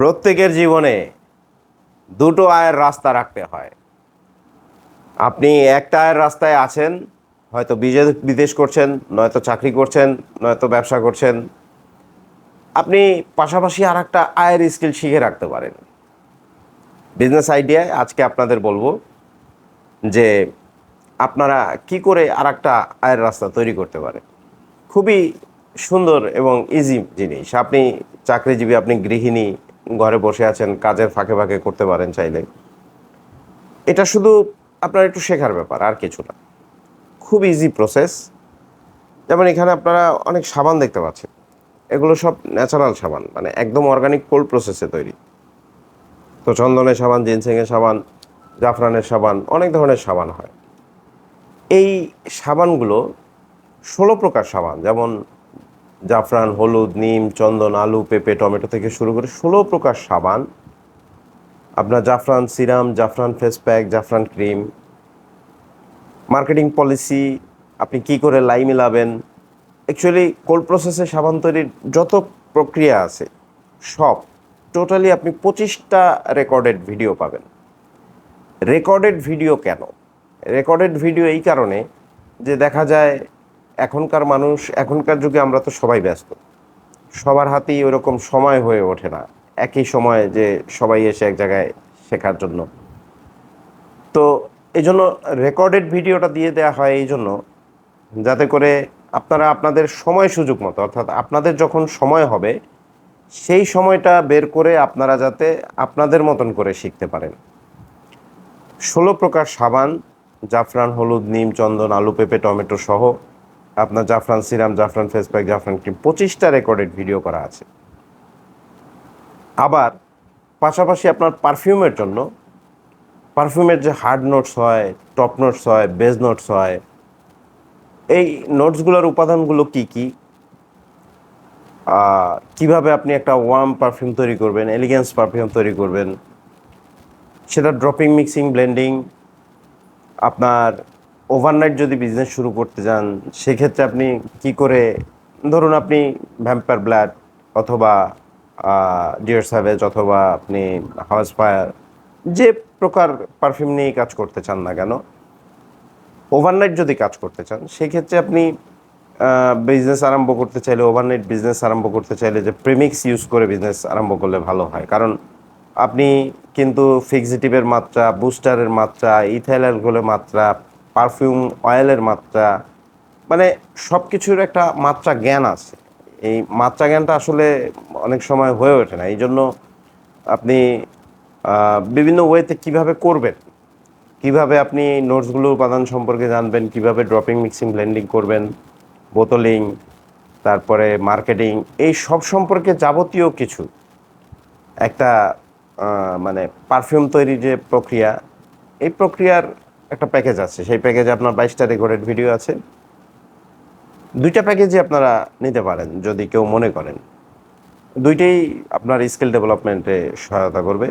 প্রত্যেকের জীবনে দুটো আয়ের রাস্তা রাখতে হয়। আপনি একটা আয়ের রাস্তায় আছেন, হয়তো বিদেশ করছেন, নয়তো চাকরি করছেন, নয়তো ব্যবসা করছেন। আপনি পাশাপাশি আর একটা আয়ের স্কিল শিখে রাখতে পারেন। বিজনেস আইডিয়ায় আজকে আপনাদের বলবো যে আপনারা কি করে আর একটা আয়ের রাস্তা তৈরি করতে পারেন। খুবই সুন্দর এবং ইজি জিনিস। আপনি চাকরিজীবী, আপনি গৃহিণী, ঘরে বসে আছেন, কাজের ফাঁকে ফাঁকে করতে পারেন চাইলে। এটা শুধু আপনার একটু শেখার ব্যাপার, আর কিছু না। খুব ইজি প্রসেস। যেমন এখানে আপনারা অনেক সাবান দেখতে পাচ্ছেন, এগুলো সব ন্যাচারাল সাবান, মানে একদম অর্গানিক কোল্ড প্রসেসে তৈরি। তো চন্দনের সাবান, জিনসেংয়ের সাবান, জাফরানের সাবান, অনেক ধরনের সাবান হয়। এই সাবানগুলো 16 প্রকার সাবান, যেমন জাফরান, হলুদ, নিম, চন্দন, আলু, পেঁপে, টমেটো থেকে শুরু করে 16 প্রকার সাবান। আপনার জাফরান সিরাম, জাফরান ফেস প্যাক, জাফরান ক্রিম, মার্কেটিং পলিসি, আপনি কি করে লাই মিলাবেন। অ্যাকচুয়ালি কোল্ড প্রসেসে সাবান তৈরির যত প্রক্রিয়া আছে সব টোটালি আপনি 25টা রেকর্ডেড ভিডিও পাবেন। রেকর্ডেড ভিডিও কেন? রেকর্ডেড ভিডিও এই কারণে যে দেখা যায় এখনকার মানুষ, এখনকার যুগে আমরা তো সবাই ব্যস্ত, সবার হাতেই ওরকম সময় হয়ে ওঠে না একই সময়ে যে সবাই এসে এক জায়গায় শেখার জন্য। তো এই জন্য রেকর্ডেড ভিডিওটা দিয়ে দেওয়া হয় এই জন্য, যাতে করে আপনারা আপনাদের সময় সুযোগ মতো, অর্থাৎ আপনাদের যখন সময় হবে সেই সময়টা বের করে আপনারা যাতে আপনাদের মতন করে শিখতে পারেন। 16 প্রকার সাবান, জাফরান, হলুদ, নিম, চন্দন, আলু, পেঁপে, টমেটো সহ আপনার জাফরান সিরাম, জাফরান ফেস প্যাক, জাফরান ক্রিম, 25টা রেকর্ডেড ভিডিও করা আছে। আবার পাশাপাশি আপনার পারফিউমের জন্য, পারফিউমের যে হার্ড নোটস হয়, টপ নোটস হয়, বেজ নোটস হয়, এই নোটসগুলোর উপাদানগুলো কি কি, কিভাবে আপনি একটা ওয়ার্ম পারফিউম তৈরি করবেন, এলিগেন্স পারফিউম তৈরি করবেন, সেটা ড্রপিং, মিক্সিং, ব্লেন্ডিং। আপনার ওভারনাইট যদি বিজনেস শুরু করতে যান সেক্ষেত্রে আপনি কি করে, ধরুন আপনি ভ্যাম্পায়ার ব্লাড অথবা ডিয়ার স্যাভেজ অথবা আপনি হাউস ফায়ার, যে প্রকার পারফিউম নিয়ে কাজ করতে চান না কেন, ওভারনাইট যদি কাজ করতে চান সেক্ষেত্রে আপনি বিজনেস আরম্ভ করতে চাইলে, ওভারনাইট বিজনেস আরম্ভ করতে চাইলে যে প্রেমিক্স ইউজ করে বিজনেস আরম্ভ করলে ভালো হয়। কারণ আপনি কিন্তু ফিক্সিটিভের মাত্রা, বুস্টারের মাত্রা, ইথাইল অ্যালকোহলের মাত্রা, পারফিউম অয়েলের মাত্রা, মানে সব কিছুর একটা মাত্রা জ্ঞান আছে। এই মাত্রা জ্ঞানটা আসলে অনেক সময় হয়ে ওঠে না। এই জন্য আপনি বিভিন্ন ওয়েতে কিভাবে করবেন, কিভাবে আপনি নোটসগুলোর উপাদান সম্পর্কে জানবেন, কিভাবে ড্রপিং, মিক্সিং, ব্লেন্ডিং করবেন, বোতলিং, তারপরে মার্কেটিং, এই সব সম্পর্কে যাবতীয় কিছু একটা মানে পারফিউম তৈরির যে প্রক্রিয়া, এই প্রক্রিয়ার একটা প্যাকেজ আছে। সেই প্যাকেজে আপনার 22টা রেকর্ডেড ভিডিও আছে। 2টা প্যাকেজই আপনারা নিতে পারেন যদি কেউ মনে করেন। 2টেই আপনার স্কিল ডেভেলপমেন্টে সহায়তা করবে।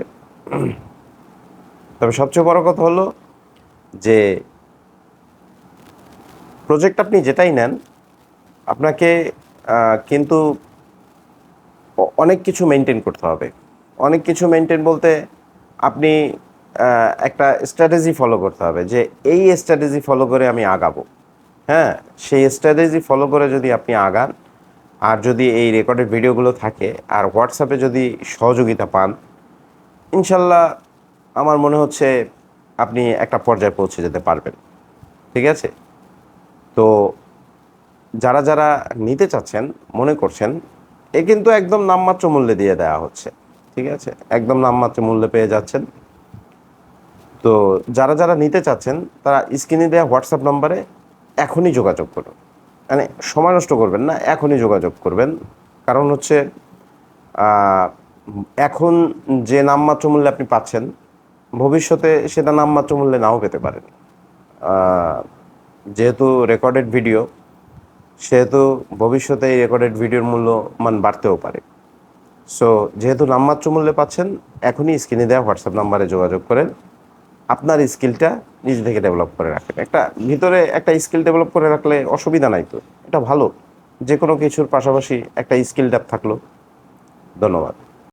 তবে সবচেয়ে বড় কথা হলো যে প্রজেক্ট আপনি যেটাই নেন, আপনাকে কিন্তু অনেক কিছু মেনটেন করতে হবে। অনেক কিছু মেনটেন বলতে আপনি একটা স্ট্র্যাটেজি ফলো করতে হবে যে এই স্ট্র্যাটেজি ফলো করে আমি আগাবো। হ্যাঁ, সেই স্ট্র্যাটেজি ফলো করে যদি আপনি আগান, আর যদি এই রেকর্ডেড ভিডিওগুলো থাকে, আর হোয়াটসঅ্যাপে যদি সহযোগিতা পান, ইনশাল্লাহ আমার মনে হচ্ছে আপনি একটা পর্যায়ে পৌঁছে যেতে পারবেন। ঠিক আছে? তো যারা যারা নিতে চাচ্ছেন, মনে করছেন, এ কিন্তু একদম নামমাত্র মূল্যে দিয়ে দেওয়া হচ্ছে। ঠিক আছে? একদম নামমাত্র মূল্যে পেয়ে যাচ্ছেন। তো যারা যারা নিতে চাচ্ছেন তারা স্ক্রিনে দেওয়া হোয়াটসঅ্যাপ নাম্বারে এখনই যোগাযোগ করুন। মানে সময় নষ্ট করবেন না, এখনই যোগাযোগ করবেন। কারণ হচ্ছে এখন যে নামমাত্র মূল্যে আপনি পাচ্ছেন, ভবিষ্যতে সেটা নামমাত্র মূল্যে নাও পেতে পারেন। যেহেতু রেকর্ডেড ভিডিও, সেহেতু ভবিষ্যতে এই রেকর্ডেড ভিডিওর মূল্য মান বাড়তেও পারে। সো যেহেতু নামমাত্র মূল্যে পাচ্ছেন, এখনই স্ক্রিনে দেওয়া হোয়াটসঅ্যাপ নাম্বারে যোগাযোগ করেন। আপনার স্কিলটা নিজে থেকে ডেভেলপ করে রাখেন। একটা ভিতরে একটা স্কিল ডেভেলপ করে রাখলে অসুবিধা নাই তো, এটা ভালো। যে কোনো কিছুর পাশাপাশি একটা স্কিল ডেপ থাকলো। ধন্যবাদ।